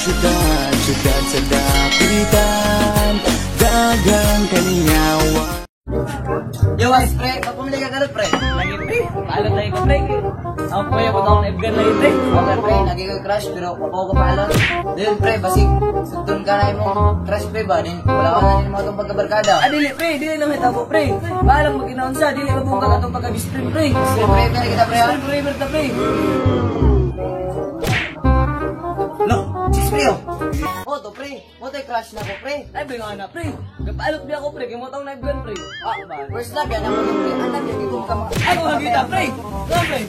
syudad sa dapitan, dagang kaningawa. Yo guys, pre, pagpumili ka galot, pre. Lagi pre, paalot lagi ko pre. Ako po yung patawang na-Fgan lagi pre. Okay, pre, lagi ko crush, pero papaw ko paalot. Dahil, pre, basig, sugtun ka na yung crush, pre, ba? Wala ka na din mga itong pagkabarkada. Dili pre, dili lang hitabo pre. Paalang mag-inaon siya, dili mabungkag atong pagka-bistrin pre. Sige, pre, pwede kita, pre, ha? Pre, berta pre. No, sis, pre, oh. Moto, pre, moto yung crush na ko, pre. Ay, pre nga na pre. Kapaalot biya ko pre, kaya mo tawang na-Fgan pre. Ah, first love yan ako, pre. Alam yan, itong kama. Ay, kung hagita pre. Go pre.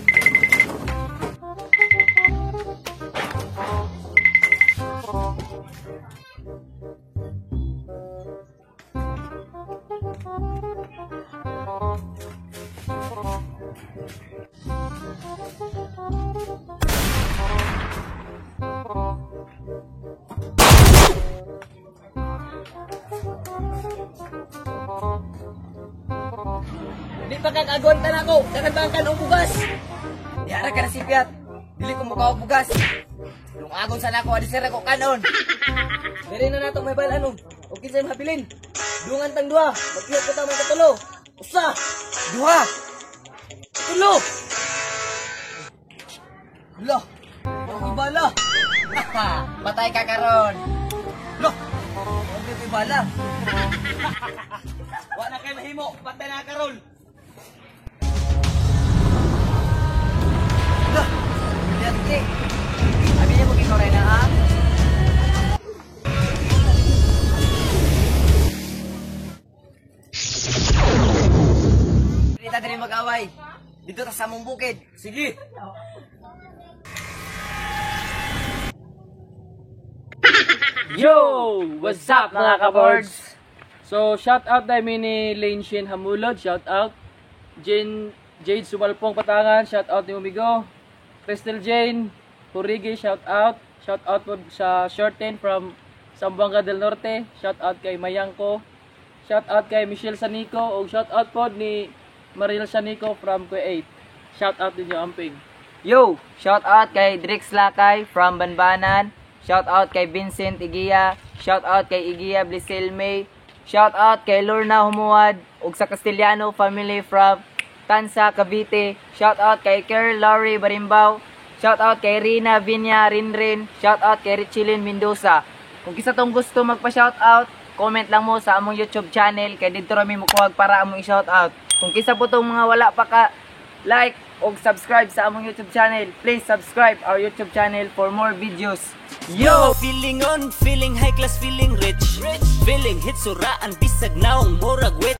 Di pa kakagontan ako, kakadbangkan ang bugas. Yara ka na si Piat. Dili ko mukha o bugas. Nung agon sana ako, adisir ako kanon. Diri na nato may balanong. Okay sa'yo mabilin. Dungan tang dua, magpiyat ko tamang katulo. Usa, Duha! tulo. Lo! Ang bala. Patay ka karon. Lo, ang bala. Wala kayo mahimo, patay na karol. Yati. Abi niya maging koray na, ha? Hindi tayo rin mag-away. Dito ta sa mong bukid. Sige. Yo! What's up mga kaboards? So, shout out tayo ni Lane Shin Hamulod, shout out. Jade Subalpong Patangan, shout out ni Umigo. Crystal Jane Purigi, shout out. Shout out po sa Shorten from Zamboanga del Norte. Shout out kay Mayangko. Shout out kay Michelle Sanico. O shout out po ni Mariel Sanico from Kuwait. Shout out din yung amping. Yo! Shout out kay Drix Lakay from Banbanan. Shout out kay Vincent Igia. Shout out kay Igia Bliselme. Shout out kay Lorna Humuad ug sa Castellano family from Tansa, Cavite. Shout out kay Kerr Laurie Barimbaw. Shout out kay Rina Vinya Rinrin. Shout out kay Richilin Mendoza. Kung kisa tong gusto magpa-shout out, comment lang mo sa among YouTube channel kay didto rami mukuhag para among i-shout out. Kung kisa po tong mga wala pa ka like o subscribe sa among YouTube channel, please subscribe our YouTube channel for more videos. Yo! Feeling on, feeling high class, feeling rich. Feeling hit suraan, bisag naong murag wit.